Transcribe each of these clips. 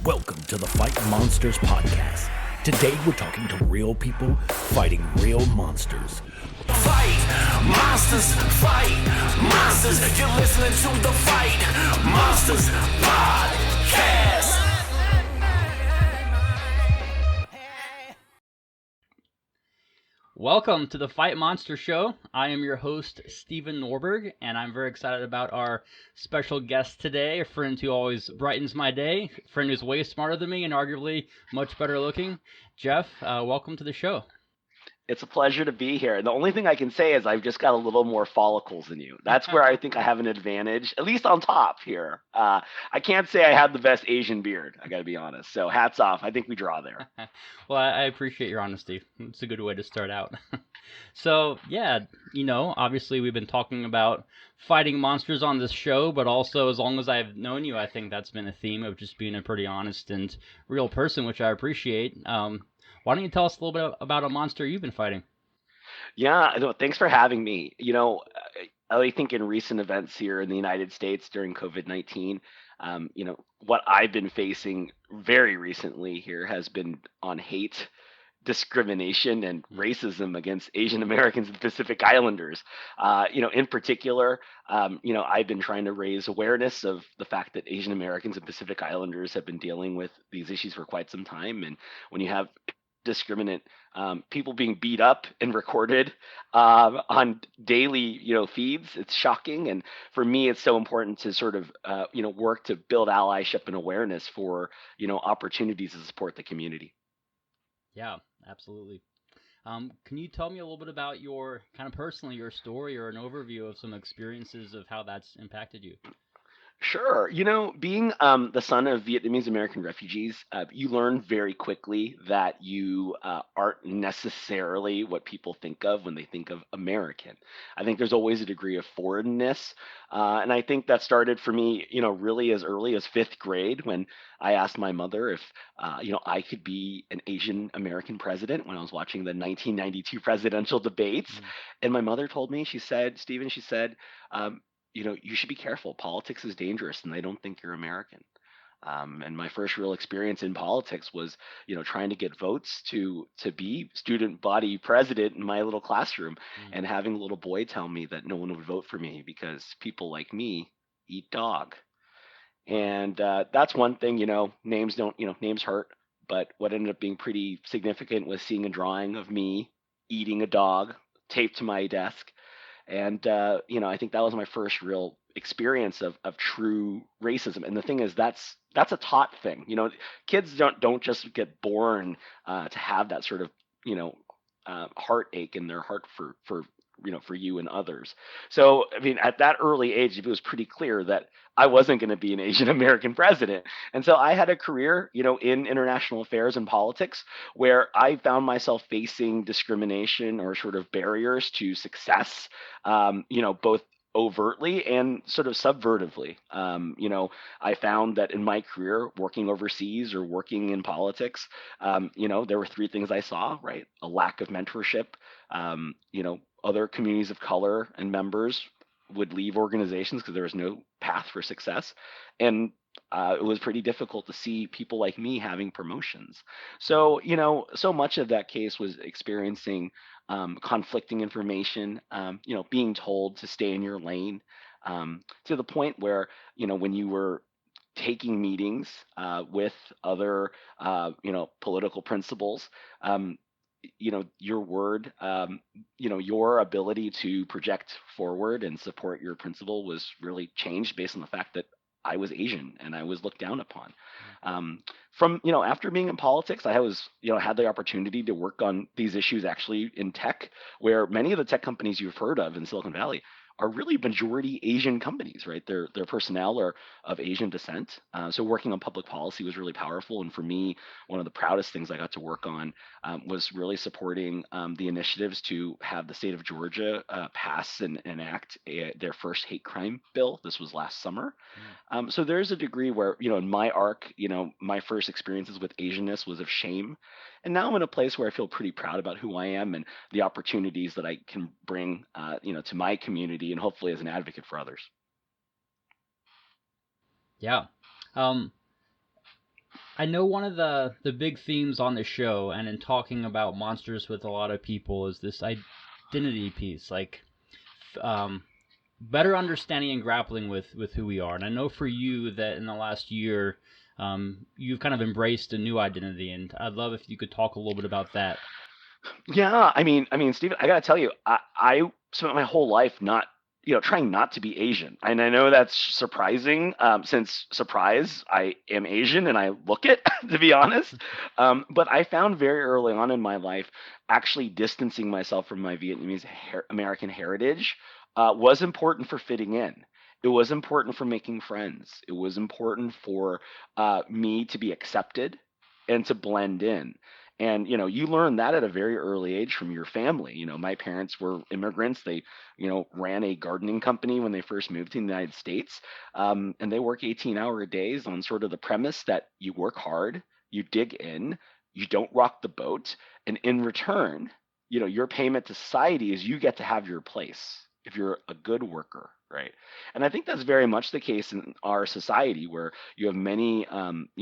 Welcome to the Fight Monsters podcast. Today we're talking to real people fighting real monsters. Fight monsters, fight monsters. You're listening to the Fight Monsters podcast. Welcome to the Fight Monster Show. I am your host, Steven Norberg, and I'm very excited about our special guest today, a friend who always brightens my day, a friend who's way smarter than me and arguably much better looking. Jeff, welcome to the show. It's a pleasure to be here. The only thing I can say is I've just got a little more follicles than you. That's where I think I have an advantage, at least on top here. I can't say I have the best Asian beard, I got to be honest. So hats off. I think we draw there. Well, I appreciate your honesty. It's a good way to start out. So, yeah, obviously we've been talking about fighting monsters on this show, but also as long as I've known you, I think that's been a theme of just being a pretty honest and real person, which I appreciate. Why don't you tell us a little bit about a monster you've been fighting? Yeah, no, thanks for having me. I think in recent events here in the United States during COVID-19, what I've been facing very recently here has been on hate, discrimination, and racism against Asian Americans and Pacific Islanders. In particular, I've been trying to raise awareness of the fact that Asian Americans and Pacific Islanders have been dealing with these issues for quite some time. And when you have discriminant people being beat up and recorded on daily feeds, it's shocking. And for me, it's so important to sort of work to build allyship and awareness for opportunities to support the community. Yeah, absolutely. Can you tell me a little bit about your kind of personally your story or an overview of some experiences of how that's impacted you? Sure. Being the son of Vietnamese American refugees, you learn very quickly that you aren't necessarily what people think of when they think of American. I think there's always a degree of foreignness. And I think that started for me, really as early as fifth grade when I asked my mother if, I could be an Asian American president when I was watching the 1992 presidential debates. And my mother told me, Stephen, um, you should be careful. Politics is dangerous, and they don't think you're American. And my first real experience in politics was, trying to get votes to be student body president in my little classroom, and having a little boy tell me that no one would vote for me because people like me eat dog. And that's one thing. Names hurt. But what ended up being pretty significant was seeing a drawing of me eating a dog taped to my desk. And I think that was my first real experience of true racism. And the thing is, that's a taught thing. Kids don't just get born to have that sort of heartache in their heart for you and others. So I mean, at that early age, it was pretty clear that I wasn't going to be an Asian American president. And so I had a career, in international affairs and politics where I found myself facing discrimination or sort of barriers to success, both overtly and sort of subvertively. I found that in my career, working overseas or working in politics, there were three things I saw, right? A lack of mentorship, other communities of color and members would leave organizations because there was no path for success. And it was pretty difficult to see people like me having promotions. So, so much of that case was experiencing conflicting information, being told to stay in your lane, to the point where, when you were taking meetings with other, political principals, your word, your ability to project forward and support your principal was really changed based on the fact that I was Asian and I was looked down upon. After being in politics, had the opportunity to work on these issues actually in tech, where many of the tech companies you've heard of in Silicon Valley are really majority Asian companies, right? Their personnel are of Asian descent. So working on public policy was really powerful. And for me, one of the proudest things I got to work on was really supporting the initiatives to have the state of Georgia pass and enact their first hate crime bill. This was last summer. So there's a degree where, in my arc, my first experiences with Asianness was of shame. And now I'm in a place where I feel pretty proud about who I am and the opportunities that I can bring, to my community and hopefully as an advocate for others. Yeah. I know one of the big themes on the show, and in talking about monsters with a lot of people, is this identity piece, like um, better understanding and grappling with who we are. And I know for you that in the last year, you've kind of embraced a new identity, and I'd love if you could talk a little bit about that. Yeah, Stephen, I gotta tell you, I spent my whole life not, trying not to be Asian, and I know that's surprising, since surprise, I am Asian and I look it, to be honest. But I found very early on in my life, actually distancing myself from my Vietnamese American heritage was important for fitting in. It was important for making friends. It was important for me to be accepted and to blend in. And you learn that at a very early age from your family. My parents were immigrants. They ran a gardening company when they first moved to the United States, and they work 18-hour days on sort of the premise that you work hard, you dig in, you don't rock the boat, and in return, your payment to society is you get to have your place if you're a good worker, right? And I think that's very much the case in our society, where you have many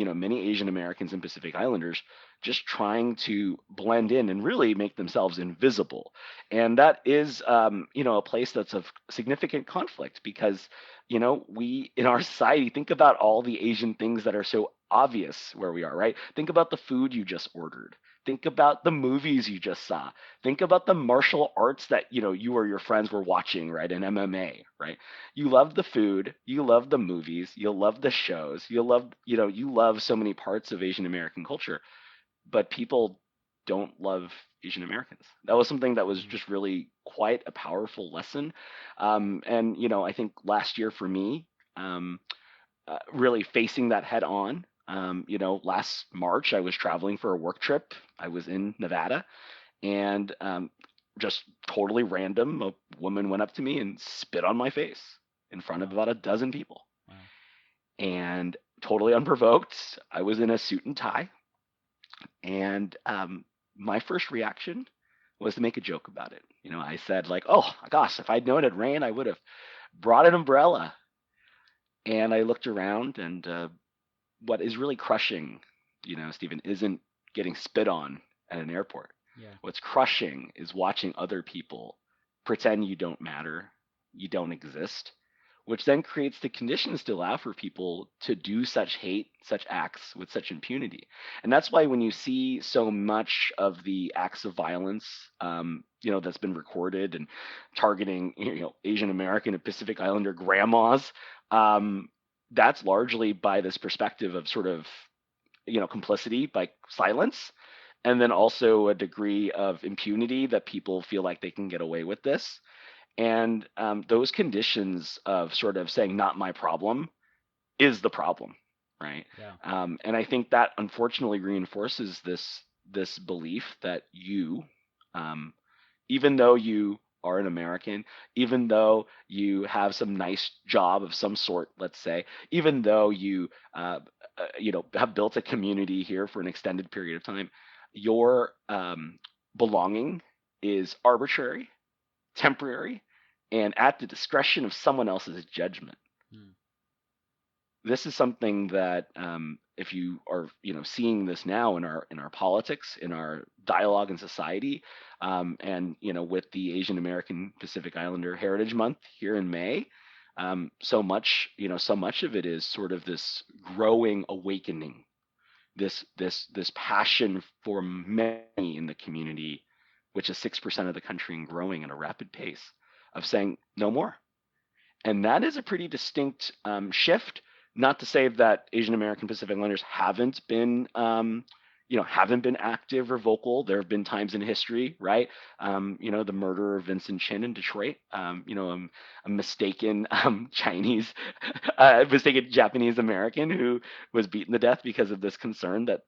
many Asian Americans and Pacific Islanders just trying to blend in and really make themselves invisible. And that is, a place that's of significant conflict, because, we in our society think about all the Asian things that are so obvious where we are, right? Think about the food you just ordered. Think about the movies you just saw. Think about the martial arts that, you or your friends were watching, right? In MMA, right? You love the food, you love the movies, you love the shows, you love so many parts of Asian American culture, but people don't love Asian Americans. That was something that was just really quite a powerful lesson. And I think last year for me, um, really facing that head on. Last March I was traveling for a work trip. I was in Nevada, and just totally random, a woman went up to me and spit on my face in front of Wow. about a dozen people, Wow. and totally unprovoked. I was in a suit and tie, and my first reaction was to make a joke about it. I said, like, "Oh gosh, if I'd known it'd rain, I would have brought an umbrella." And I looked around, and what is really crushing, Stephen, isn't getting spit on at an airport. Yeah. What's crushing is watching other people pretend you don't matter, you don't exist, which then creates the conditions to allow for people to do such hate, such acts with such impunity. And that's why when you see so much of the acts of violence, that's been recorded and targeting, Asian American and Pacific Islander grandmas, um, that's largely by this perspective of sort of, complicity by silence, and then also a degree of impunity that people feel like they can get away with this. And those conditions of sort of saying "not my problem" is the problem, right? Yeah. And I think that unfortunately reinforces this belief that um, even though you are an American, even though you have some nice job of some sort, let's say, even though you have built a community here for an extended period of time, your belonging is arbitrary, temporary, and at the discretion of someone else's judgment. Mm. This is something that, if you are seeing this now in our politics, in our dialogue in society, and with the Asian American Pacific Islander Heritage Month here in May, so much of it is sort of this growing awakening, this passion for many in the community, which is 6% of the country and growing at a rapid pace, of saying no more. And that is a pretty distinct shift. Not to say that Asian American Pacific Islanders haven't been active or vocal. There have been times in history, right? The murder of Vincent Chin in Detroit. A mistaken Chinese, mistaken Japanese American who was beaten to death because of this concern that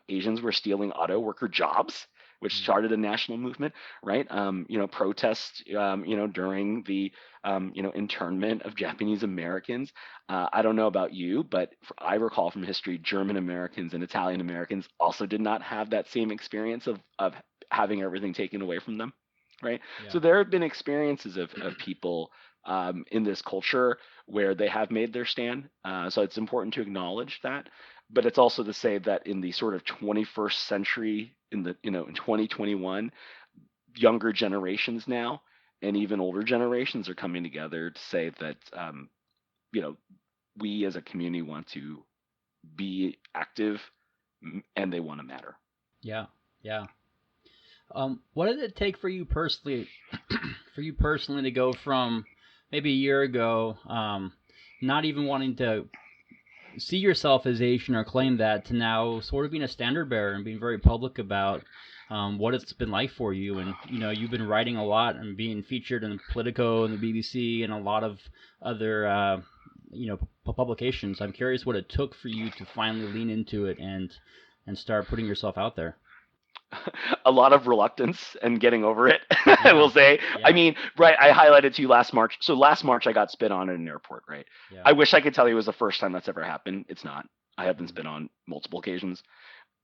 Asians were stealing auto worker jobs, which Mm. started a national movement, right? Protests, during the internment of Japanese Americans. I don't know about you, but I recall from history, German Americans and Italian Americans also did not have that same experience of having everything taken away from them, right? Yeah. So there have been experiences of people in this culture where they have made their stand. So it's important to acknowledge that. But it's also to say that in the sort of 21st century, in 2021, younger generations now and even older generations are coming together to say that you know we as a community want to be active and they want to matter. Yeah, yeah. What did it take for you personally, to go from maybe a year ago, not even wanting to see yourself as Asian or claim that, to now sort of being a standard bearer and being very public about what it's been like for you? And you've been writing a lot and being featured in Politico and the BBC and a lot of other publications. I'm curious what it took for you to finally lean into it and start putting yourself out there. A lot of reluctance and getting over it. I Yeah, will say. I yeah, mean, right? I highlighted to you last March. So last March, I got spit on at an airport. Right? yeah. I wish I could tell you it was the first time that's ever happened. It's not. I have been Mhm. spit on multiple occasions.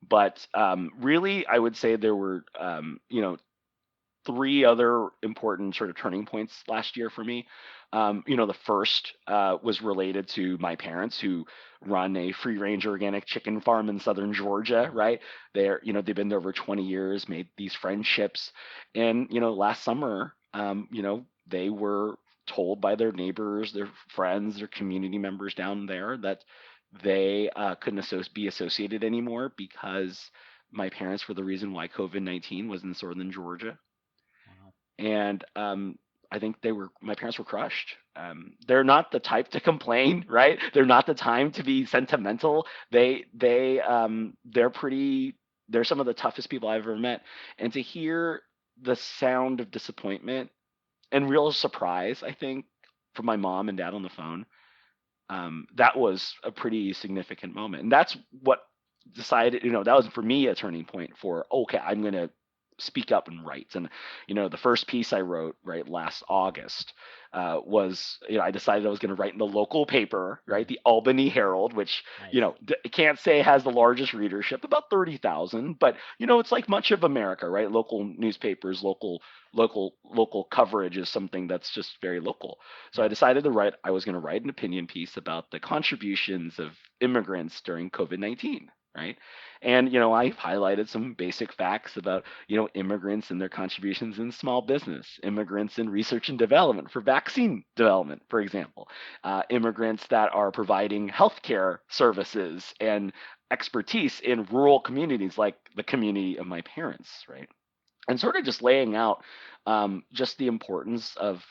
But really, I would say there were, three other important sort of turning points last year for me. The first was related to my parents who run a free range organic chicken farm in southern Georgia, right? They've been there over 20 years, made these friendships. And, last summer, they were told by their neighbors, their friends, their community members down there that they couldn't be associated anymore because my parents were the reason why COVID-19 was in southern Georgia. Wow. And I think my parents were crushed. They're not the type to complain, right? They're not the time to be sentimental. They're some of the toughest people I've ever met. And to hear the sound of disappointment and real surprise, I think, from my mom and dad on the phone, that was a pretty significant moment. And that's what decided, that was for me a turning point for, okay, I'm going to speak up and write. And, the first piece I wrote, right, last August was, I decided I was going to write in the local paper, right, the Albany Herald, which, Nice. can't say has the largest readership, about 30,000, but, it's like much of America, right? Local newspapers, local coverage is something that's just very local. So I Yeah. decided I was going to write an opinion piece about the contributions of immigrants during COVID-19, right? And, I've highlighted some basic facts about, immigrants and their contributions in small business, immigrants in research and development for vaccine development, for example, immigrants that are providing healthcare services and expertise in rural communities like the community of my parents, right? And sort of just laying out just the importance of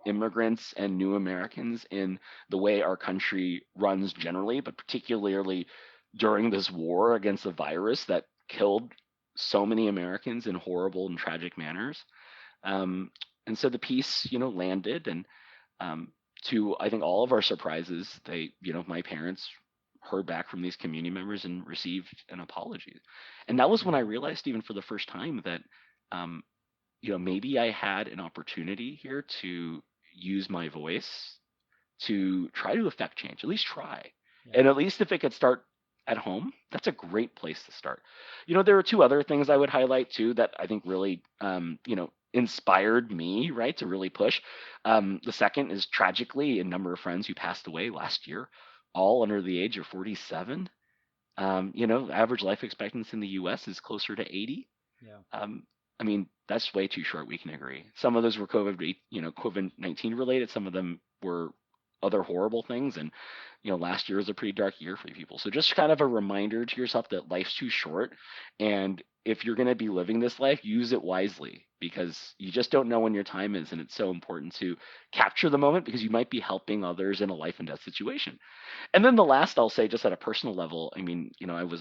immigrants and new Americans in the way our country runs generally, but particularly during this war against a virus that killed so many Americans in horrible and tragic manners. Um, and so the piece, landed, and to I think all of our surprises, my parents heard back from these community members and received an apology. And that was when I realized, even for the first time, that um, maybe I had an opportunity here to use my voice to try to affect change, at least try. Yeah. And at least if it could start at home, that's a great place to start. There are two other things I would highlight too that I think really, inspired me, right, to really push. The second is tragically a number of friends who passed away last year, all under the age of 47. Average life expectancy in the US is closer to 80. Yeah. I mean, that's way too short. We can agree. Some of those were COVID-19 related. Some of them were other horrible things. And, last year was a pretty dark year for people. So just kind of a reminder to yourself that life's too short. And if you're going to be living this life, use it wisely because you just don't know when your time is. And it's so important to capture the moment because you might be helping others in a life and death situation. And then the last I'll say, just at a personal level, I mean,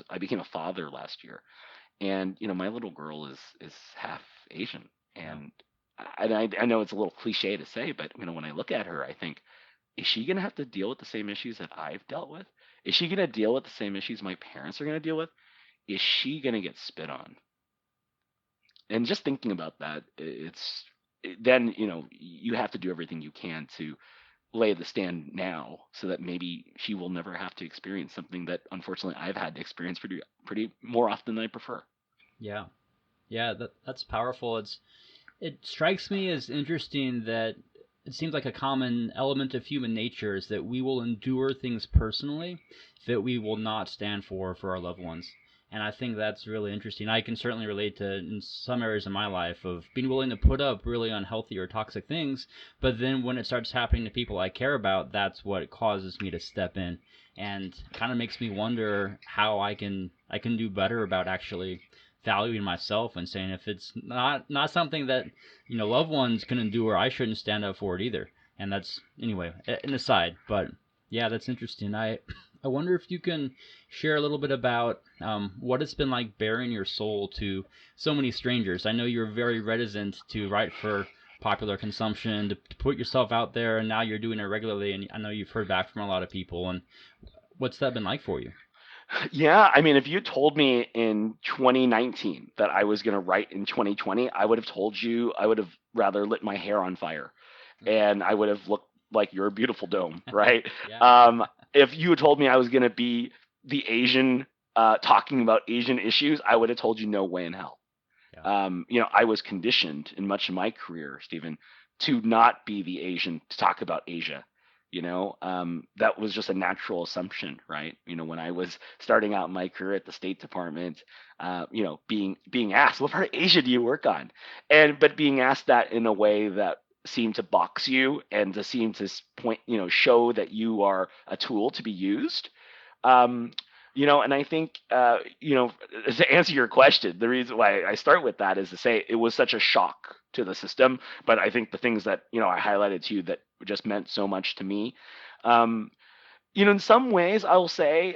I became a father last year, and my little girl is half Asian, Wow. and I know it's a little cliche to say, but when I look at her, I think, is she going to have to deal with the same issues that I've dealt with? Is she going to deal with the same issues my parents are going to deal with? Is she going to get spit on? And just thinking about that, then you have to do everything you can to lay the stand now so that maybe she will never have to experience something that unfortunately I've had to experience pretty more often than I prefer. Yeah. Yeah, that's powerful. It strikes me as interesting that it seems like a common element of human nature is that we will endure things personally that we will not stand for our loved ones. And I think that's really interesting. I can certainly relate to in some areas of my life of being willing to put up really unhealthy or toxic things, but then when it starts happening to people I care about, that's what causes me to step in, and kind of makes me wonder how I can do better about actually valuing myself and saying if it's not something that loved ones can endure, I shouldn't stand up for it either. And that's anyway an aside, but yeah, that's interesting. I wonder if you can share a little bit about what it's been like bearing your soul to so many strangers. I know you're very reticent to write for popular consumption, to put yourself out there, and now you're doing it regularly, and I know you've heard back from a lot of people. And what's that been like for you? Yeah, I mean, if you told me in 2019 that I was going to write in 2020, I would have told you I would have rather lit my hair on fire, and I would have looked like you're a beautiful dome, right? Yeah, Um, if you had told me I was going to be the Asian talking about Asian issues, I would have told you no way in hell. yeah, I was conditioned in much of my career, Stephen, to not be the Asian to talk about Asia. That was just a natural assumption, right? When I was starting out my career at the State Department, being asked, "What part of Asia do you work on?" But being asked that in a way that seemed to box you and to seem to point, show that you are a tool to be used. Um, and I think, to answer your question, the reason why I start with that is to say it was such a shock to the system. But I think the things that, I highlighted to you that just meant so much to me. Um, in some ways, I will say,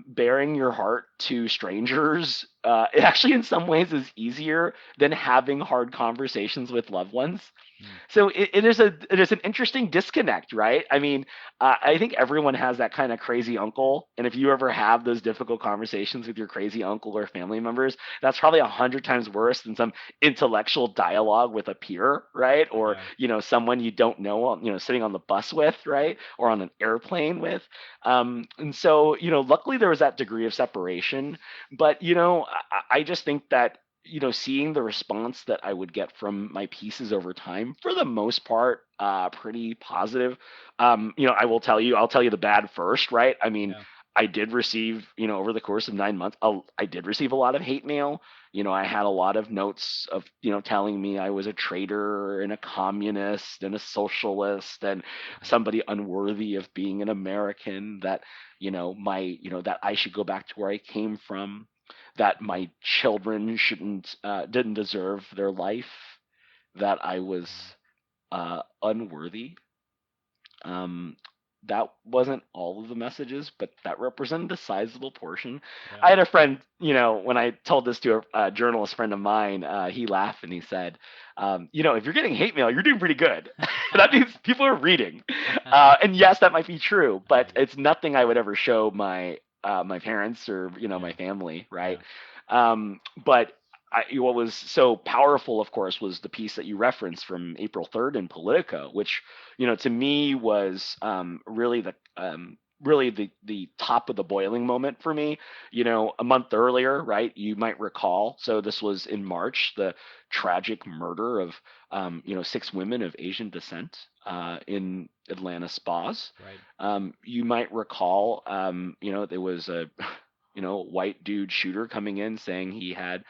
bearing your heart to strangers, it actually, in some ways, is easier than having hard conversations with loved ones. mm, So it is an interesting disconnect, right? I mean, I think everyone has that kind of crazy uncle, and if you ever have those difficult conversations with your crazy uncle or family members, that's probably 100 times worse than some intellectual dialogue with a peer, right? Or yeah, someone you don't know, sitting on the bus with, right, or on an airplane with. And so, luckily there was that degree of separation, but I just think that seeing the response that I would get from my pieces over time, for the most part, pretty positive. I'll tell you the bad first, right? I mean, yeah, I did receive, over the course of 9 months, I did receive a lot of hate mail. I had a lot of notes of, telling me I was a traitor and a communist and a socialist and somebody unworthy of being an American, that, that I should go back to where I came from, that mm, my children didn't deserve their life, that I was yeah, unworthy. Um, that wasn't all of the messages, but that represented a sizable portion. yeah. I had a friend, when I told this to a journalist friend of mine, he laughed and he said, if you're getting hate mail, you're doing pretty good. That means people are reading. And yes, that might be true, but Right. it's nothing I would ever show my parents or my Yeah, family, right? yeah, But what was so powerful, of course, was the piece that you referenced from April 3rd in Politico, which to me was really the top of the boiling moment for me. A month earlier, right? You might recall. So this was in March, the tragic murder of 6 women of Asian descent in Atlanta spas. right. You might recall, there was a white dude shooter coming in saying he had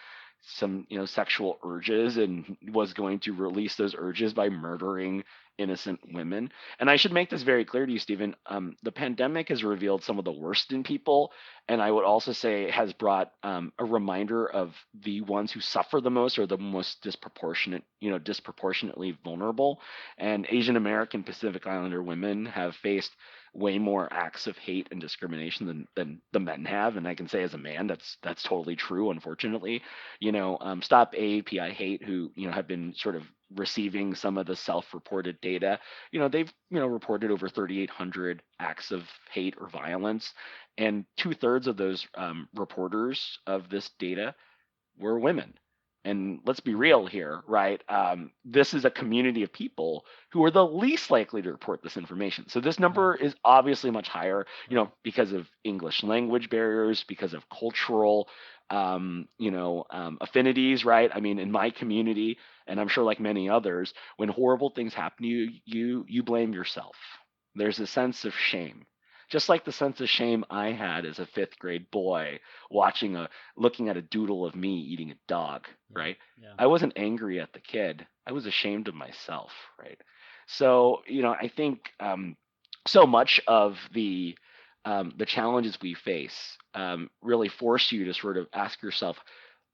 some sexual urges and was going to release those urges by murdering innocent women. And I should make this very clear to you, Stephen. The pandemic has revealed some of the worst in people, and I would also say has brought a reminder of the ones who suffer the most or the most disproportionately vulnerable. And Asian American Pacific Islander women have faced way more acts of hate and discrimination than the men have. And I can say as a man, that's totally true, unfortunately. Stop AAPI Hate, who have been sort of receiving some of the self-reported data. They've reported over 3,800 acts of hate or violence, and 2/3 of those reporters of this data were women. And let's be Mm, real here, right? This is a community of people who are the least likely to report this information. So this yeah, number is obviously much higher, right. because of English language barriers, because of cultural, affinities, right? I mean, in my community, And I'm sure, like many others, when horrible things happen to you, you blame yourself. There's a sense of shame. Just like the sense of shame I had as a fifth grade boy looking at a doodle of me eating a dog, Yeah. right? Yeah. I wasn't angry at the kid. I was ashamed of myself, right? So, I think so much of the challenges we face really force you to sort of ask yourself,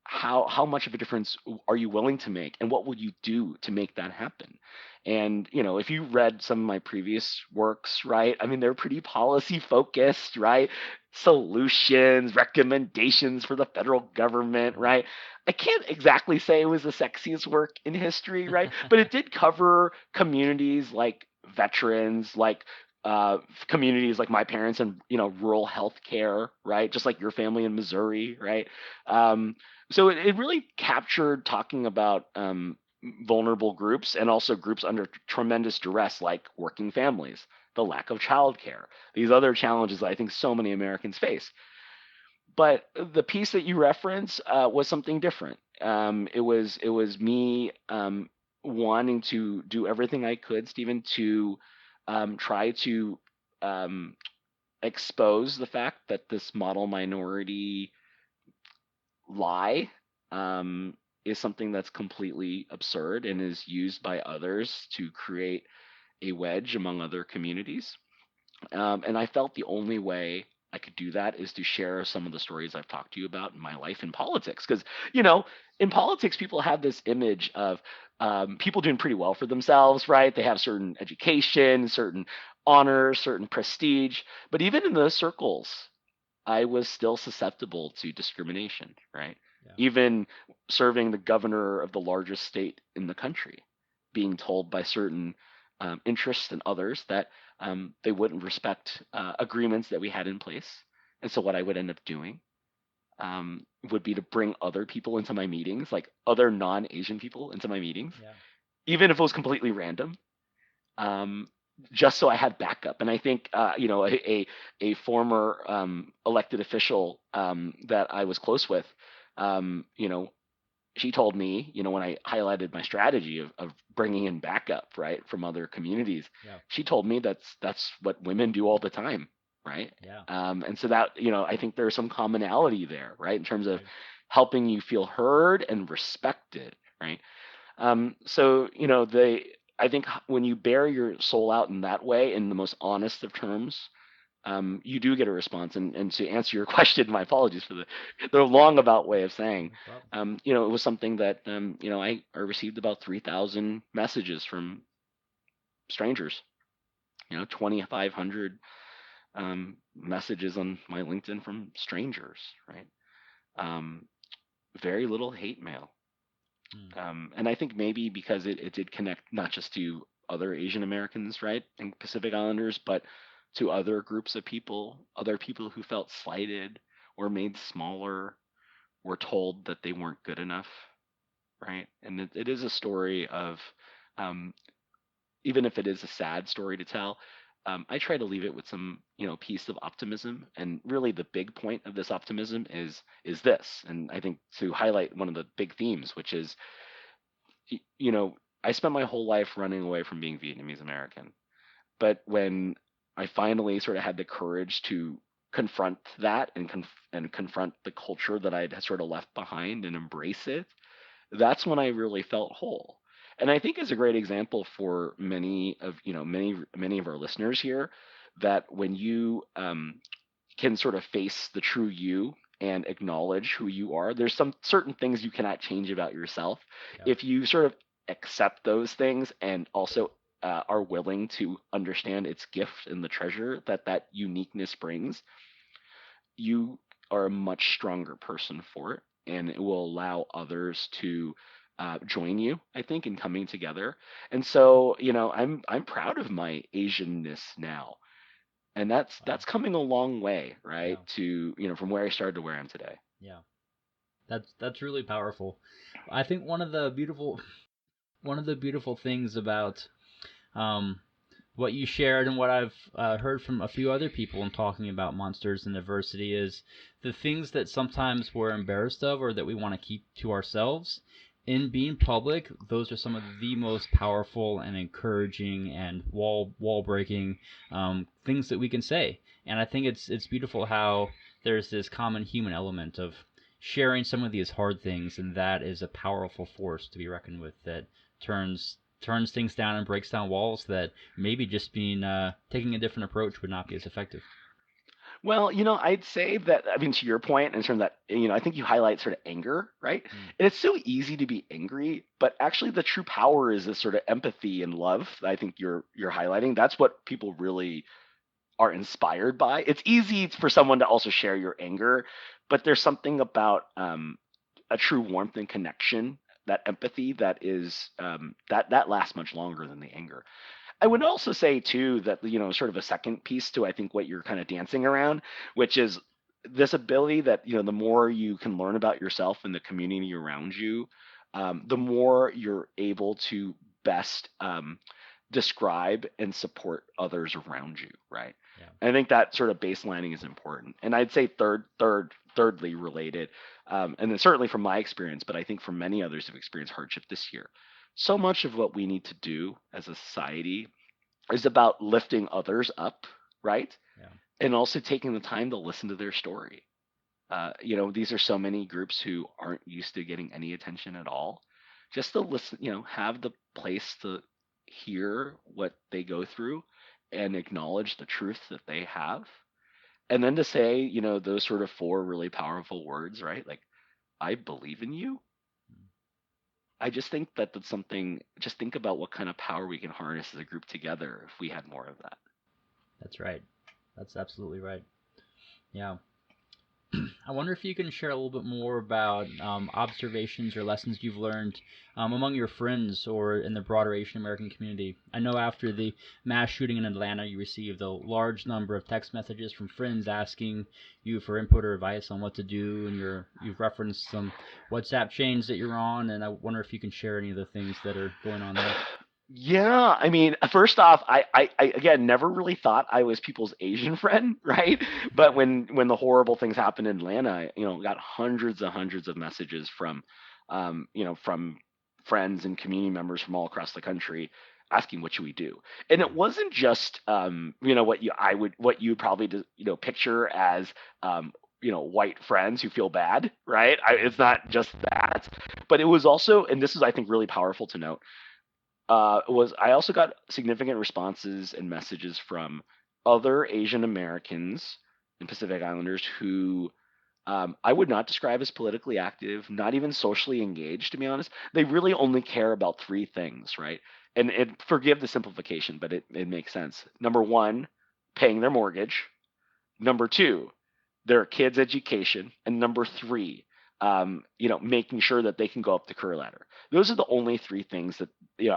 how much of a difference are you willing to make, and what will you do to make that happen? And if you read some of my previous works, right, I mean, they're pretty policy focused, right? Solutions, recommendations for the federal government, Right. right? I can't exactly say it was the sexiest work in history, right? But it did cover communities like veterans, like uh, communities like my parents, and rural health care, right? Just like your family in Missouri, right? So it really captured talking about vulnerable groups, and also groups under tremendous duress, like working families, the lack of childcare, these other challenges that I think so many Americans face. But the piece that you reference was something different. It was me wanting to do everything I could, Stephen, to try to um, expose the fact that this model minority lie um, is something that's completely absurd and is used by others to create a wedge among other communities. And I felt the only way I could do that is to share some of the stories I've talked to you about in my life in politics. Because, in politics, people have this image of people doing pretty well for themselves, right? They have certain education, certain honors, certain prestige. But even in those circles, I was still susceptible to discrimination, right? Yeah. Even serving the governor of the largest state in the country, being told by certain interests and others that they wouldn't respect agreements that we had in place. And so what I would end up doing would be to bring other people into my meetings, like other non-Asian people into my meetings, Yeah. even if it was completely random, um, just so I had backup. And I think a former elected official that I was close with, um, you know, she told me, when I highlighted my strategy of bringing in backup, right, from other communities, Yeah. she told me that's what women do all the time, right? Yeah. And so that, I think there's some commonality there, right, in terms of Right. helping you feel heard and respected, right? So I think when you bear your soul out in that way, in the most honest of terms, you do get a response. And to answer your question, my apologies for the long about way of saying, No problem. it was something that I received about 3,000 messages from strangers. 2,500 messages on my LinkedIn from strangers, right? Um, very little hate mail. Mm. And I think maybe because it did connect not just to other Asian Americans, right, and Pacific Islanders, but to other groups of people, other people who felt slighted or made smaller, were told that they weren't good enough, right? And it is a story of, um, even if it is a sad story to tell, I try to leave it with some, piece of optimism. And really, the big point of this optimism is this. And I think to highlight one of the big themes, which is y- you know, I spent my whole life running away from being Vietnamese American. But when I finally sort of had the courage to confront that and confront the culture that I'd sort of left behind and embrace it, that's when I really felt whole. And I think is a great example for many of our listeners here, that when you can sort of face the true you and acknowledge who you are, there's some certain things you cannot change about yourself. Yeah. If you sort of accept those things, and also are willing to understand its gift and the treasure that that uniqueness brings, you are a much stronger person for it. And it will allow others to join you, I think, in coming together. And so, I'm proud of my Asianness now, and Wow. that's coming a long way, Yeah. right? To from where I started to where I am today. Yeah. That's really powerful. I think one of the beautiful things about um, what you shared and what I've heard from a few other people in talking about monsters and diversity is the things that sometimes we're embarrassed of or that we want to keep to ourselves. in being public, those are some of the most powerful and encouraging and wall breaking things that we can say. And I think it's beautiful how there's this common human element of sharing some of these hard things, and that is a powerful force to be reckoned with that turns things down and breaks down walls that maybe just being taking a different approach would not be as effective. Well, I'd say that, I mean, to your point, in terms of that, I think you highlight sort of anger, right? Mm. And it's so easy to be angry, but actually the true power is this sort of empathy and love that I think you're highlighting. That's what people really are inspired by. It's easy for someone to also share your anger, but there's something about a true warmth and connection, that empathy that is that lasts much longer than the anger. I would also say too that sort of a second piece to I think what you're kind of dancing around, which is this ability that the more you can learn about yourself and the community around you, the more you're able to best describe and support others around you, right? Yeah. And I think that sort of baselining is important. And I'd say thirdly related, and then certainly from my experience, but I think for many others who've experienced hardship this year, so much of what we need to do as a society is about lifting others up, right? Yeah. And also taking the time to listen to their story. These are so many groups who aren't used to getting any attention at all. Just to listen, have the place to hear what they go through and acknowledge the truth that they have. And then to say, those sort of four really powerful words, right? Like, I believe in you. I just think that that's something, just think about what kind of power we can harness as a group together if we had more of that. That's right. That's absolutely right. Yeah. I wonder if you can share a little bit more about observations or lessons you've learned among your friends or in the broader Asian American community. I know after the mass shooting in Atlanta, you received a large number of text messages from friends asking you for input or advice on what to do, and you've referenced some WhatsApp chains that you're on, and I wonder if you can share any of the things that are going on there. Yeah, I mean, first off, I again never really thought I was people's Asian friend, right? But when the horrible things happened in Atlanta, I, got hundreds and hundreds of messages from friends and community members from all across the country asking what should we do. And it wasn't just what you probably picture as white friends who feel bad, right? It's not just that, but it was also, and this is I think really powerful to note, was I also got significant responses and messages from other Asian Americans and Pacific Islanders who I would not describe as politically active, not even socially engaged, to be honest. They really only care about three things, right? And forgive the simplification, but it makes sense. Number one, paying their mortgage. Number two, their kids' education, and number three, making sure that they can go up the career ladder. Those are the only three things that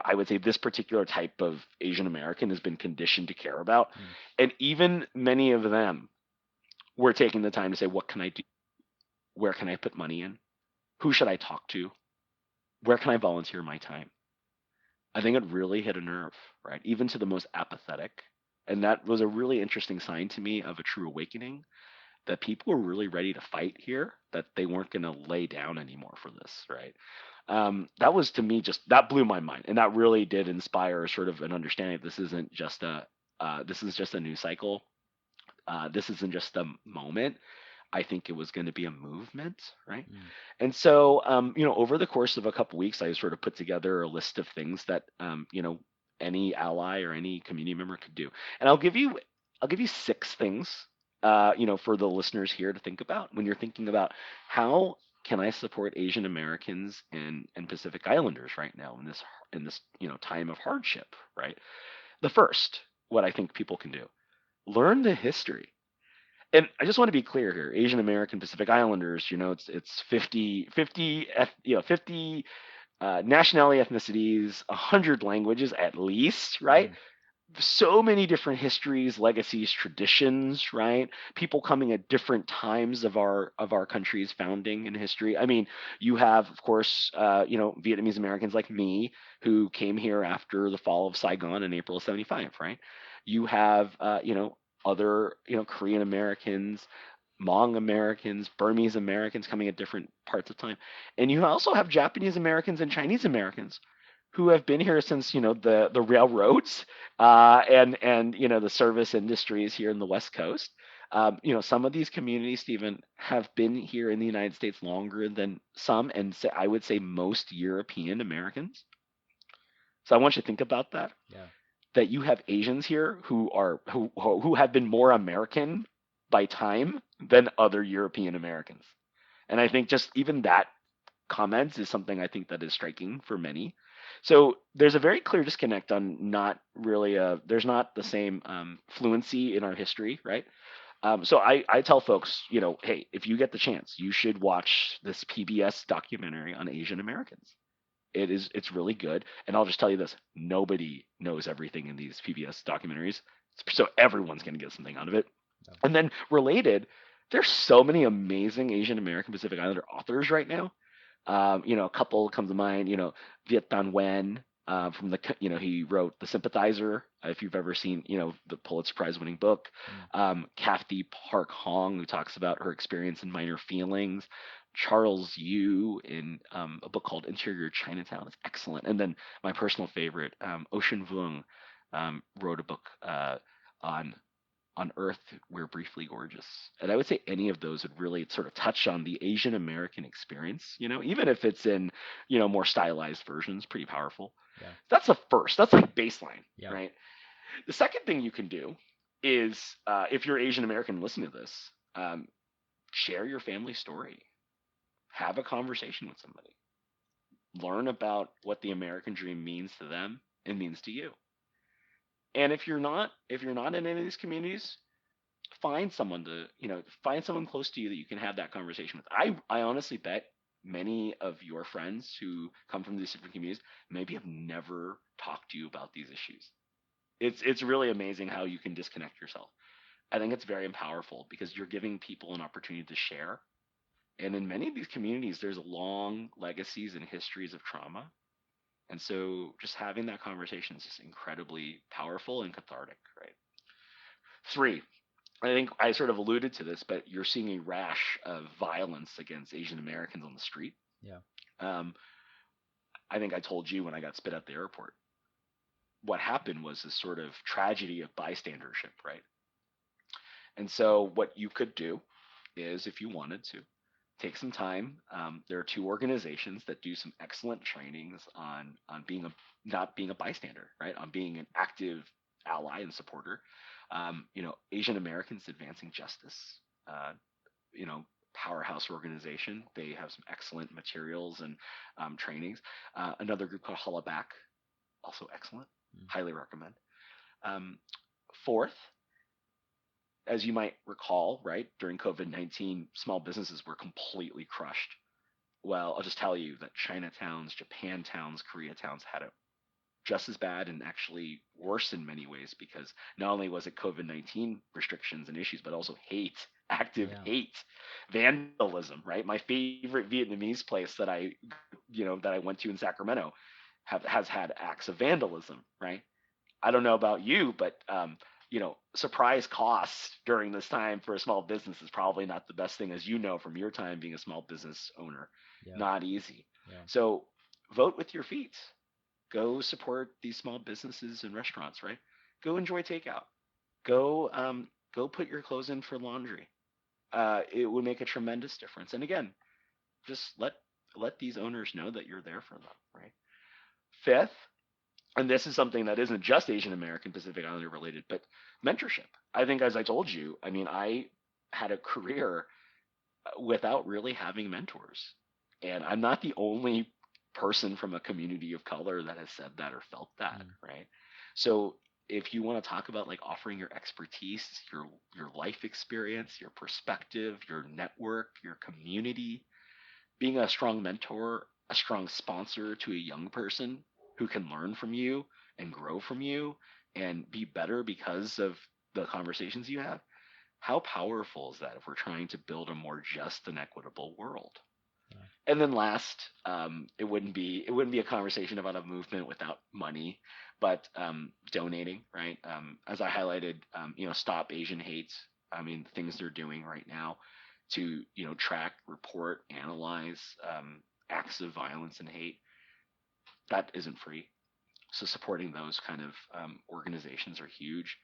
I would say this particular type of Asian American has been conditioned to care about, Mm. and even many of them were taking the time to say, "What can I do? Where can I put money in? Who should I talk to? Where can I volunteer my time?" I think it really hit a nerve, right? Even to the most apathetic. And that was a really interesting sign to me of a true awakening that people were really ready to fight here, that they weren't going to lay down anymore for this, right? That was to me just that blew my mind, and that really did inspire sort of an understanding that this is just a news cycle. This isn't just a moment. I think it was going to be a movement, right? Mm. And so, over the course of a couple weeks, I sort of put together a list of things that any ally or any community member could do, and I'll give you six things, for the listeners here to think about when you're thinking about how can I support Asian Americans and Pacific Islanders right now in this time of hardship, right? The first, what I think people can do, learn the history. And I just want to be clear here, Asian American Pacific Islanders, it's 50 nationality, ethnicities, 100 languages at least, right? Mm. So many different histories, legacies, traditions, right? People coming at different times of our country's founding and history. I mean, you have, of course, Vietnamese Americans like me who came here after the fall of Saigon in April of '75, right? You have, other, Korean Americans, Hmong Americans, Burmese Americans coming at different parts of time. And you also have Japanese Americans and Chinese Americans who have been here since, the railroads, and the service industries here in the West Coast. Some of these communities, Stephen, have been here in the United States longer than some, and I would say most European Americans. So I want you to think about that. Yeah. That you have Asians here who have been more American by time than other European Americans. And I think just even that comment is something I think that is striking for many. So there's a very clear disconnect on not really there's not the same fluency in our history, right? So I tell folks, hey, if you get the chance, you should watch this PBS documentary on Asian Americans. It's really good. And I'll just tell you this, nobody knows everything in these PBS documentaries. So everyone's going to get something out of it. Yeah. And then related, there's so many amazing Asian American Pacific Islander authors right now. A couple come to mind, Viet Thanh Nguyen, from he wrote The Sympathizer, if you've ever seen, the Pulitzer Prize winning book. Kathy Park Hong, who talks about her experience in Minor Feelings. Charles Yu in a book called Interior Chinatown is excellent. And then my personal favorite, Ocean Vuong, wrote a book on Earth We're Briefly Gorgeous. And I would say any of those would really sort of touch on the Asian American experience, even if it's in, more stylized versions, pretty powerful. Yeah. That's the first. That's like baseline, Yeah. right? The second thing you can do is, if you're Asian American, listen to this, share your family story, have a conversation with somebody, learn about what the American dream means to them and means to you. And if you're not in any of these communities, find someone close to you that you can have that conversation with. I honestly bet many of your friends who come from these different communities maybe have never talked to you about these issues. It's really amazing how you can disconnect yourself. I think it's very powerful because you're giving people an opportunity to share. And in many of these communities, there's long legacies and histories of trauma. And so just having that conversation is just incredibly powerful and cathartic, right? Three, I think I sort of alluded to this, but you're seeing a rash of violence against Asian Americans on the street. Yeah. Um, I think I told you when I got spit at the airport. What happened was this sort of tragedy of bystandership, right? And so what you could do is, if you wanted to, take some time. There are two organizations that do some excellent trainings on being not being a bystander, right? On being an active ally and supporter. Asian Americans Advancing Justice, uh, powerhouse organization. They have some excellent materials and trainings. Another group called Hollaback, also excellent. Highly recommend. Um, Fourth, as you might recall, right, during COVID-19, small businesses were completely crushed. Well, I'll just tell you that Chinatowns, Japantowns, Koreatowns had it just as bad and actually worse in many ways because not only was it COVID-19 restrictions and issues, but also hate, active hate, vandalism, right? My favorite Vietnamese place that I went to in Sacramento has had acts of vandalism, right? I don't know about you, but surprise costs during this time for a small business is probably not the best thing, as you know from your time being a small business owner. Yeah. Not easy. Yeah. So vote with your feet. Go support these small businesses and restaurants, right? Go enjoy takeout. Go put your clothes in for laundry. It would make a tremendous difference. And again, just let these owners know that you're there for them, right? Fifth, and this is something that isn't just Asian American Pacific Islander related, but mentorship. I think, as I told you, I mean, I had a career without really having mentors. And I'm not the only person from a community of color that has said that or felt that, right? So if you want to talk about like offering your expertise, your life experience, your perspective, your network, your community, being a strong mentor, a strong sponsor to a young person who can learn from you and grow from you and be better because of the conversations you have, how powerful is that if we're trying to build a more just and equitable world? And then last, it wouldn't be a conversation about a movement without money, but donating, right? As I highlighted, Stop Asian Hate. I mean, things they're doing right now to, track, report, analyze acts of violence and hate, that isn't free. So supporting those kind of organizations are huge.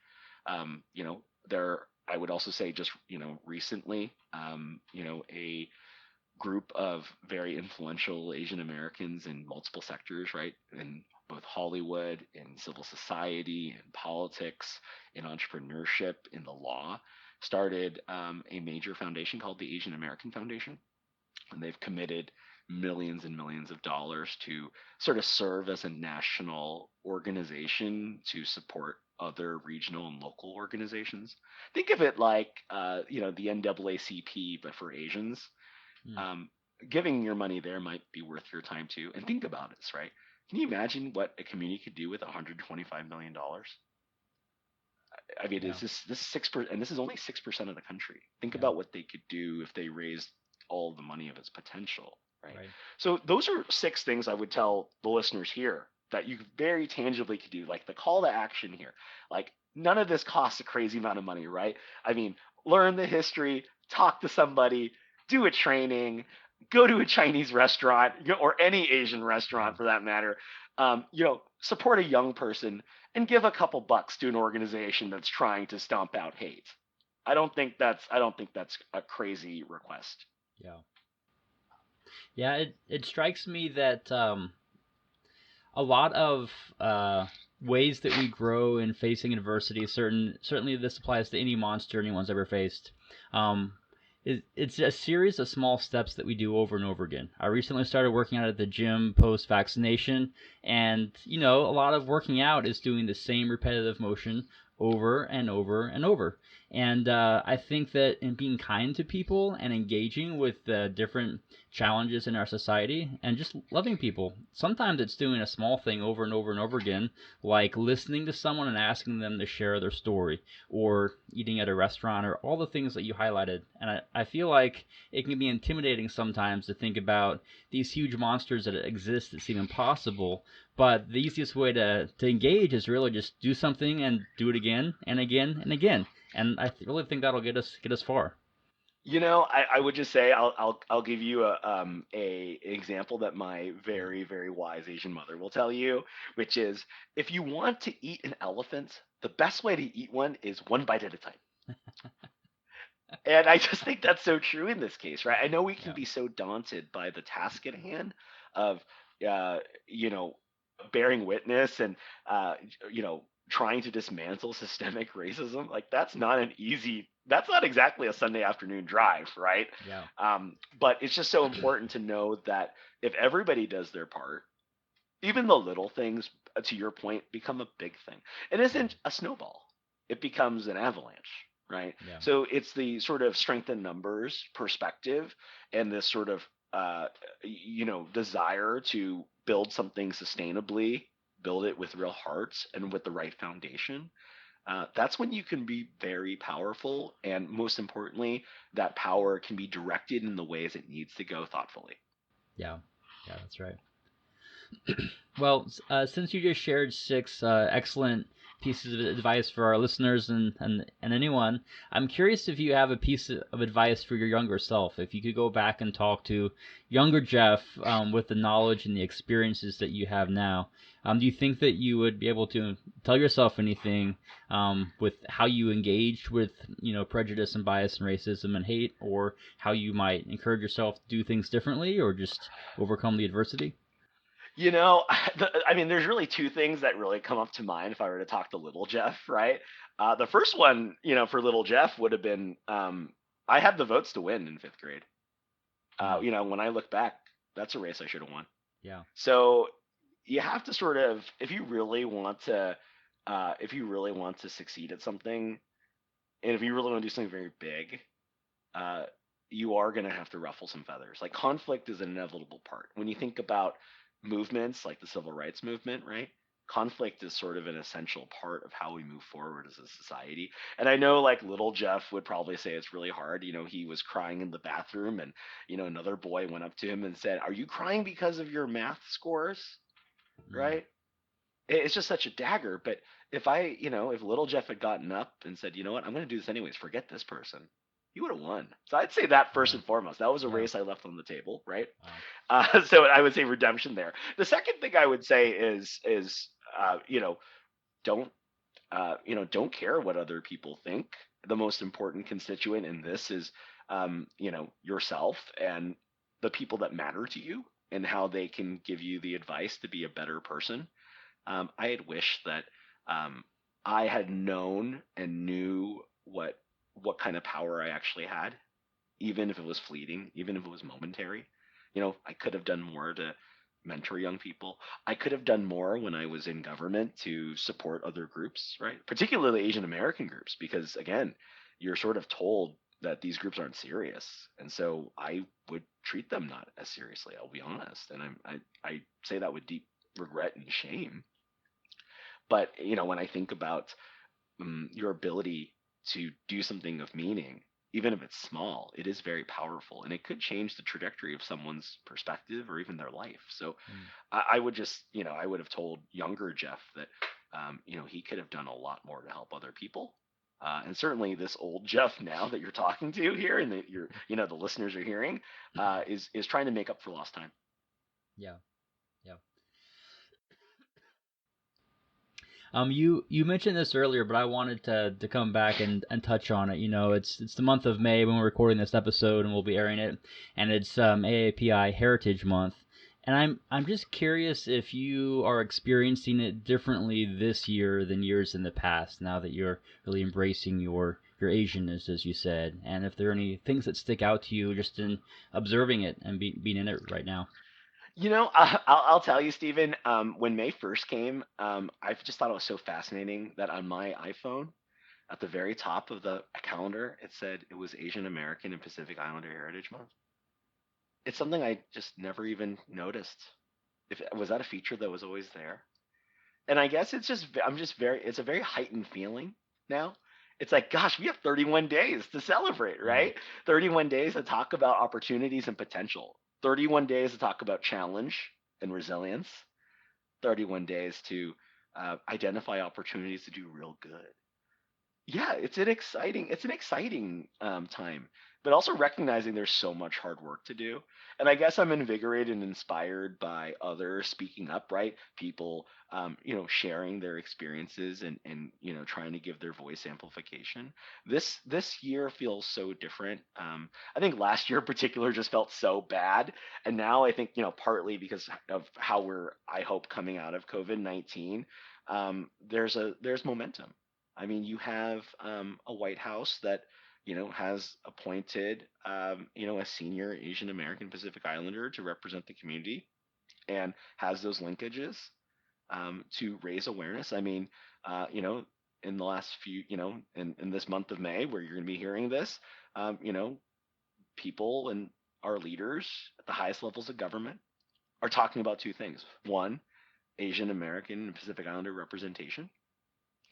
There, I would also say just, recently, a group of very influential Asian Americans in multiple sectors, right? In both Hollywood, in civil society, in politics, in entrepreneurship, in the law, started a major foundation called the Asian American Foundation. And they've committed millions and millions of dollars to sort of serve as a national organization to support other regional and local organizations. Think of it like, the NAACP, but for Asians. Mm. um, Giving your money there might be worth your time too. And think about this, right? Can you imagine what a community could do with $125 million? I mean, Yeah. is this 6%, and this is only 6% of the country. Think Yeah. about what they could do if they raised all the money of its potential, right? Right. So those are six things I would tell the listeners here that you very tangibly could do. Like the call to action here, like none of this costs a crazy amount of money, right? I mean, learn the history, talk to somebody, do a training, go to a Chinese restaurant, or any Asian Yeah. restaurant for that matter. Support a young person and give a couple bucks to an organization that's trying to stomp out hate. I don't think that's a crazy request. Yeah. Yeah. It strikes me that a lot of ways that we grow in facing adversity. Certainly this applies to any monster anyone's ever faced. Um, it's a series of small steps that we do over and over again. I recently started working out at the gym post vaccination, and a lot of working out is doing the same repetitive motion over and over and over. And I think that in being kind to people and engaging with the different challenges in our society and just loving people, sometimes it's doing a small thing over and over and over again, like listening to someone and asking them to share their story, or eating at a restaurant, or all the things that you highlighted. And I feel like it can be intimidating sometimes to think about these huge monsters that exist that seem impossible. But the easiest way to engage is really just do something and do it again and again and again. And really think that'll get us far. I would just say I'll give you a example that my very very wise Asian mother will tell you, which is if you want to eat an elephant, the best way to eat one is one bite at a time. And I just think that's so true in this case, right? I know we can Yeah. be so daunted by the task at hand of, uh, you know, bearing witness and, trying to dismantle systemic racism. Like that's not exactly a Sunday afternoon drive, right? Yeah. But it's just so important to know that if everybody does their part, even the little things, to your point, become a big thing. It isn't a snowball; it becomes an avalanche, right? Yeah. So it's the sort of strength in numbers perspective, and this sort of desire to build something sustainably, build it with real hearts and with the right foundation. That's when you can be very powerful, and most importantly, that power can be directed in the ways it needs to go thoughtfully. Yeah. Yeah. That's right. Well, since you just shared six excellent pieces of advice for our listeners and anyone, I'm curious if you have a piece of advice for your younger self. If you could go back and talk to younger Jeff with the knowledge and the experiences that you have now, do you think that you would be able to tell yourself anything with how you engaged with prejudice and bias and racism and hate, or how you might encourage yourself to do things differently or just overcome the adversity? I mean, there's really two things that really come up to mind if I were to talk to little Jeff, right? The first one, for little Jeff would have been, I had the votes to win in fifth grade. Mm, When I look back, that's a race I should have won. yeah. So you have to sort of, if you really want to succeed at something, and if you really want to do something very big, uh, you are going to have to ruffle some feathers. Like conflict is an inevitable part. When you think about movements like the civil rights movement, right? Conflict is sort of an essential part of how we move forward as a society. And I know like little Jeff would probably say it's really hard. He was crying in the bathroom and, another boy went up to him and said, "Are you crying because of your math scores?" Mm, Right? It's just such a dagger, but if little Jeff had gotten up and said, you know what, I'm going to do this anyways, forget this person, he would have won. So I'd say that first Yeah. and foremost. That was a Yeah. race I left on the table, right? Wow. So I would say redemption there. The second thing I would say is don't don't care what other people think. The most important constituent in this is yourself and the people that matter to you and how they can give you the advice to be a better person. I had wished that um, I had known and knew what kind of power I actually had, even if it was fleeting, even if it was momentary. I could have done more to mentor young people. I could have done more when I was in government to support other groups, right? Particularly Asian American groups, because again, you're sort of told that these groups aren't serious, and so I would treat them not as seriously. I'll be honest, and I say that with deep regret and shame. But when I think about your ability to do something of meaning, even if it's small, it is very powerful, and it could change the trajectory of someone's perspective or even their life. So Mm. I would just, I would have told younger Jeff that, he could have done a lot more to help other people. And certainly this old Jeff now that you're talking to here and that the listeners are hearing, is trying to make up for lost time. Yeah. Yeah. You mentioned this earlier, but I wanted to come back and touch on it. It's the month of May when we're recording this episode, and we'll be airing it, and it's AAPI Heritage Month, and I'm just curious if you are experiencing it differently this year than years in the past. Now that you're really embracing your Asianness, as you said, and if there are any things that stick out to you just in observing it and being in it right now. I'll tell you, Stephen. When May first came, I just thought it was so fascinating that on my iPhone, at the very top of the calendar, it said it was Asian American and Pacific Islander Heritage Month. It's something I just never even noticed. If was that a feature that was always there? And I guess it's a very heightened feeling now. It's like, gosh, we have 31 days to celebrate, Mm. right? 31 days to talk about opportunities and potential. 31 days to talk about challenge and resilience. 31 days to identify opportunities to do real good. Yeah, it's an exciting time, but also recognizing there's so much hard work to do. And I guess I'm invigorated and inspired by others speaking up, right? People, sharing their experiences and trying to give their voice amplification. This year feels so different. I think last year in particular just felt so bad, and now I think partly because of how we're, I hope, coming out of COVID-19. There's momentum. I mean, you have a White House that has appointed a senior Asian American Pacific Islander to represent the community and has those linkages to raise awareness. I mean, in the last few, in this month of May, where you're going to be hearing this, people and our leaders at the highest levels of government are talking about two things. One, Asian American and Pacific Islander representation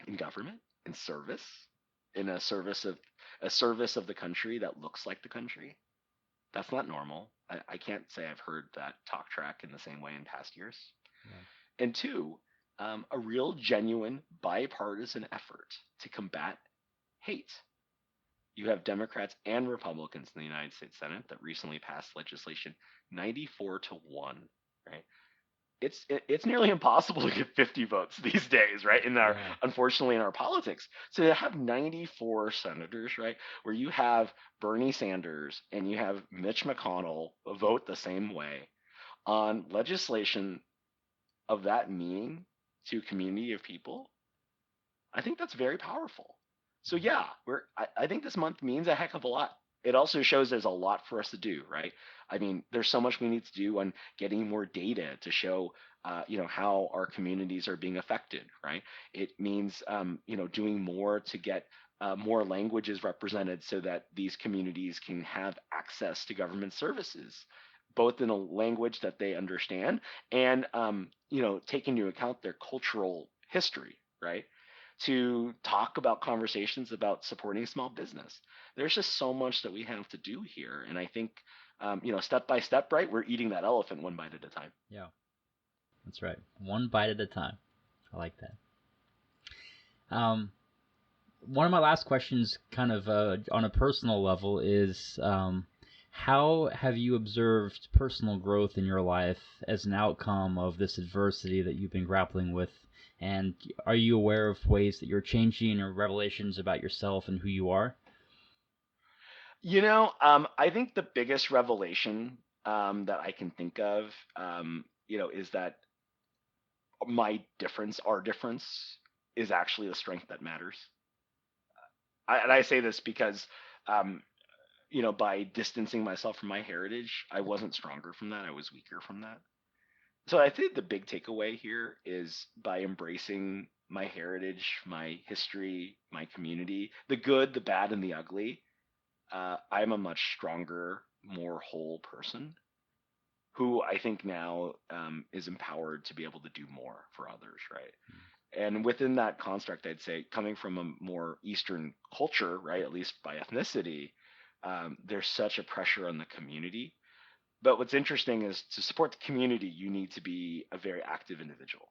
in government, in service, in a service of the country that looks like the country. That's not normal. I can't say I've heard that talk track in the same way in past years. Yeah. And two, a real genuine bipartisan effort to combat hate. You have Democrats and Republicans in the United States Senate that recently passed legislation 94-1, right? It's nearly impossible to get 50 votes these days, right? Yeah. Unfortunately in our politics. So to have 94 senators, right, where you have Bernie Sanders and you have Mitch McConnell vote the same way on legislation of that meaning to a community of people, I think that's very powerful. So yeah, I think this month means a heck of a lot. It also shows there's a lot for us to do, right? I mean, there's so much we need to do on getting more data to show, how our communities are being affected, right? It means, doing more to get more languages represented so that these communities can have access to government services, both in a language that they understand and, take into account their cultural history, right? To talk about conversations about supporting small business. There's just so much that we have to do here. And I think, step by step, right, we're eating that elephant one bite at a time. Yeah. That's right. One bite at a time. I like that. One of my last questions, kind of on a personal level, is how have you observed personal growth in your life as an outcome of this adversity that you've been grappling with? And are you aware of ways that you're changing or revelations about yourself and who you are? I think the biggest revelation that I can think of, is that our difference, is actually the strength that matters. And I say this because, um, by distancing myself from my heritage, I wasn't stronger from that. I was weaker from that. So I think the big takeaway here is by embracing my heritage, my history, my community, the good, the bad, and the ugly, I'm a much stronger, more whole person who I think now is empowered to be able to do more for others, right? And within that construct, I'd say coming from a more Eastern culture, right, at least by ethnicity, there's such a pressure on the community. But what's interesting is to support the community, you need to be a very active individual.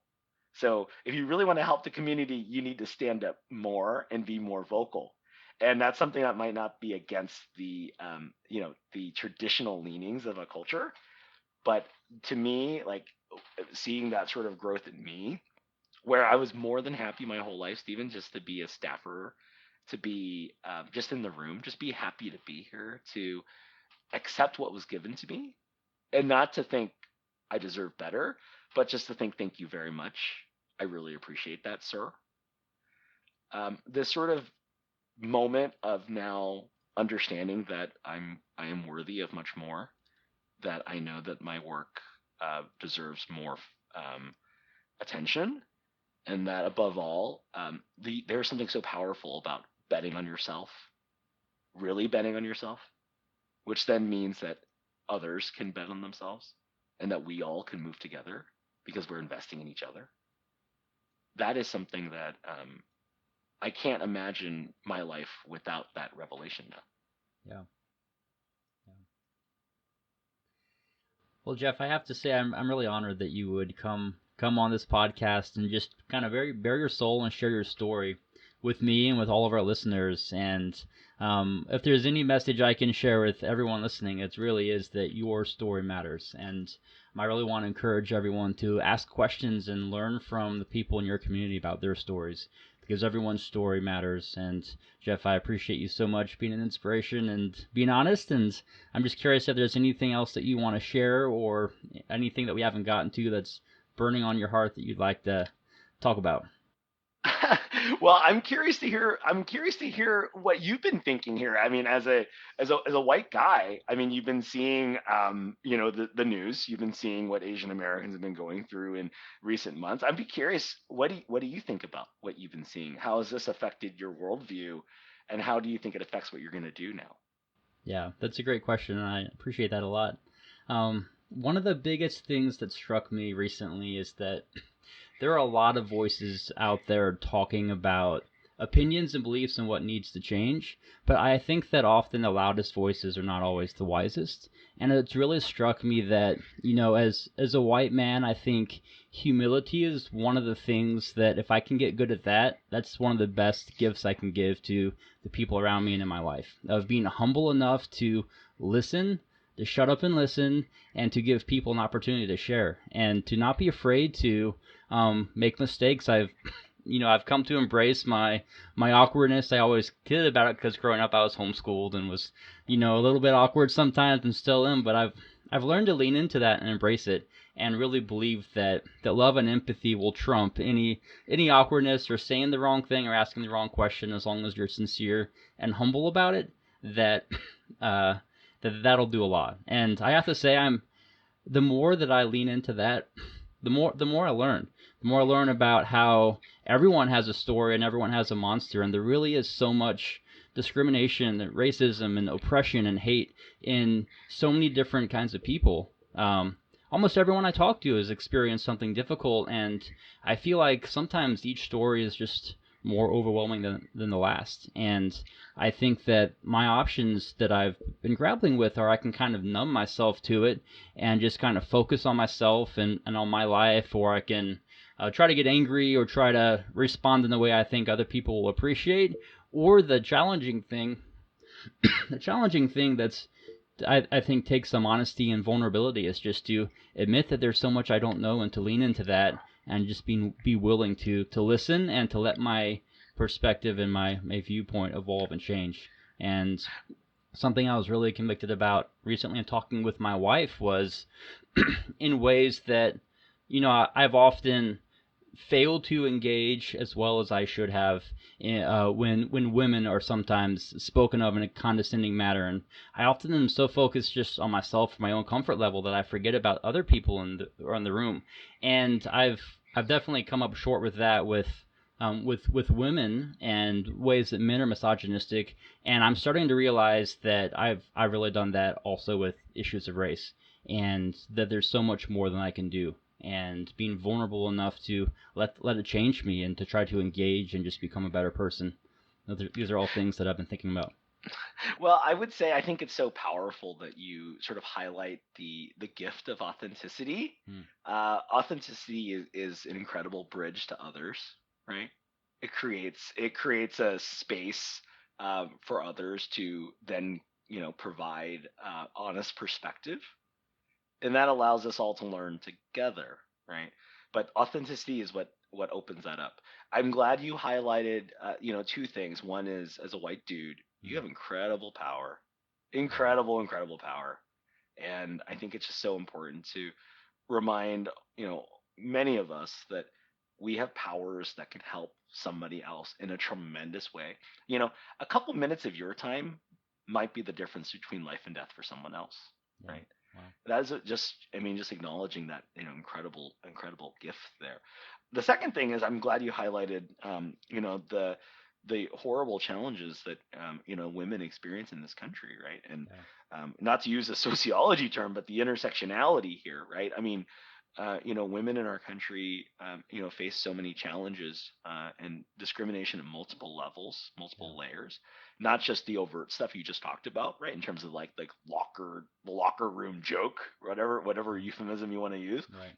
So if you really want to help the community, you need to stand up more and be more vocal. And that's something that might not be against the traditional leanings of a culture, but to me, like seeing that sort of growth in me, where I was more than happy my whole life, Stephen, just to be a staffer, to be just in the room, just be happy to be here, to accept what was given to me, and not to think I deserve better, but just to think, thank you very much. I really appreciate that, sir. This sort of moment of now understanding that I am worthy of much more, that I know that my work deserves more attention, and that above all, there's something so powerful about betting on yourself, really betting on yourself, which then means that others can bet on themselves, and that we all can move together because we're investing in each other. That is something that I can't imagine my life without that revelation now. Yeah. Yeah. Well, Jeff, I have to say I'm really honored that you would come on this podcast and just kind of bare your soul and share your story with me and with all of our listeners. And if there's any message I can share with everyone listening, it really is that your story matters. And I really want to encourage everyone to ask questions and learn from the people in your community about their stories, because everyone's story matters. And Jeff, I appreciate you so much being an inspiration and being honest. And I'm just curious if there's anything else that you want to share or anything that we haven't gotten to that's burning on your heart that you'd like to talk about. Well, I'm curious to hear what you've been thinking here. I mean, as a white guy, I mean, you've been seeing the news. You've been seeing what Asian Americans have been going through in recent months. I'd be curious, what do you think about what you've been seeing? How has this affected your worldview, and how do you think it affects what you're going to do now? Yeah, that's a great question, and I appreciate that a lot. One of the biggest things that struck me recently is that there are a lot of voices out there talking about opinions and beliefs and what needs to change, but I think that often the loudest voices are not always the wisest. And it's really struck me that, as a white man, I think humility is one of the things that if I can get good at that, that's one of the best gifts I can give to the people around me and in my life. Of being humble enough to listen, to shut up and listen, and to give people an opportunity to share, and to not be afraid to make mistakes. I've come to embrace my awkwardness. I always kid about it because growing up I was homeschooled and was, a little bit awkward sometimes and still am. But I've learned to lean into that and embrace it, and really believe that love and empathy will trump any awkwardness or saying the wrong thing or asking the wrong question, as long as you're sincere and humble about it. That that'll do a lot. And I have to say, the more that I lean into that, the more I learn. The more I learn about how everyone has a story and everyone has a monster, and there really is so much discrimination and racism and oppression and hate in so many different kinds of people. Almost everyone I talk to has experienced something difficult, and I feel like sometimes each story is just more overwhelming than the last. And I think that my options that I've been grappling with are I can kind of numb myself to it and just kind of focus on myself and on my life, or I can try to get angry or try to respond in the way I think other people will appreciate, or the challenging thing, that's I think takes some honesty and vulnerability is just to admit that there's so much I don't know and to lean into that and just be willing to listen and to let my perspective and my viewpoint evolve and change. And something I was really convicted about recently in talking with my wife was in ways that, I've often failed to engage as well as I should have when women are sometimes spoken of in a condescending manner. And I often am so focused just on myself, my own comfort level, that I forget about other people in the room. And I've definitely come up short with that with women and ways that men are misogynistic, and I'm starting to realize that I've really done that also with issues of race, and that there's so much more than I can do, and being vulnerable enough to let it change me and to try to engage and just become a better person. These are all things that I've been thinking about. Well, I would say I think it's so powerful that you sort of highlight the gift of authenticity. Authenticity is an incredible bridge to others, right? It creates a space for others to then provide honest perspective, and that allows us all to learn together, right? But authenticity is what opens that up. I'm glad you highlighted two things. One is, as a white dude, you have incredible power, incredible power, and I think it's just so important to remind many of us that we have powers that can help somebody else in a tremendous way. A couple minutes of your time might be the difference between life and death for someone else, Yeah. right? Wow. That is just acknowledging that incredible gift there. The second thing is, I'm glad you highlighted the horrible challenges that women experience in this country, right? And not to use a sociology term, but the intersectionality here, right? I mean, women in our country, face so many challenges and discrimination at multiple levels, multiple layers, not just the overt stuff you just talked about, right? In terms of like the locker room joke, whatever euphemism you want to use, Right.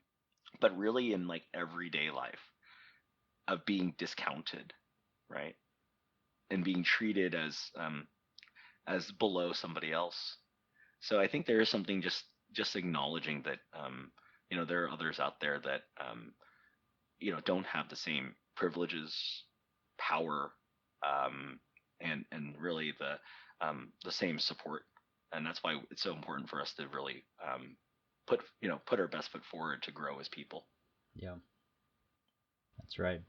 but really in like everyday life of being discounted, right? And being treated as below somebody else. So I think there is something just acknowledging that there are others out there that don't have the same privileges, power, and really the same support, and that's why it's so important for us to really put our best foot forward to grow as people. Yeah, that's right.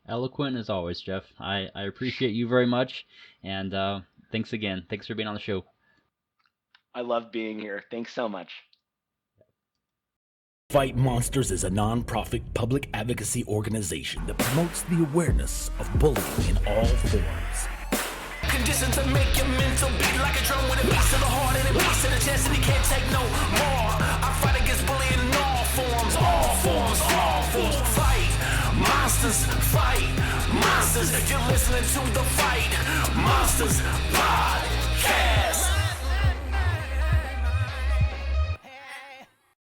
Eloquent as always, Jeff. I appreciate you very much, and thanks again. Thanks for being on the show. I love being here. Thanks so much. Fight Monsters is a non-profit public advocacy organization that promotes the awareness of bullying in all forms. Conditioned to make your mental beat like a drum with a piece of the heart and a piece of the chest, and he can't take no more. I fight against bullying in all forms, all forms, all forms. Fight monsters, you're listening to the Fight Monsters Podcast.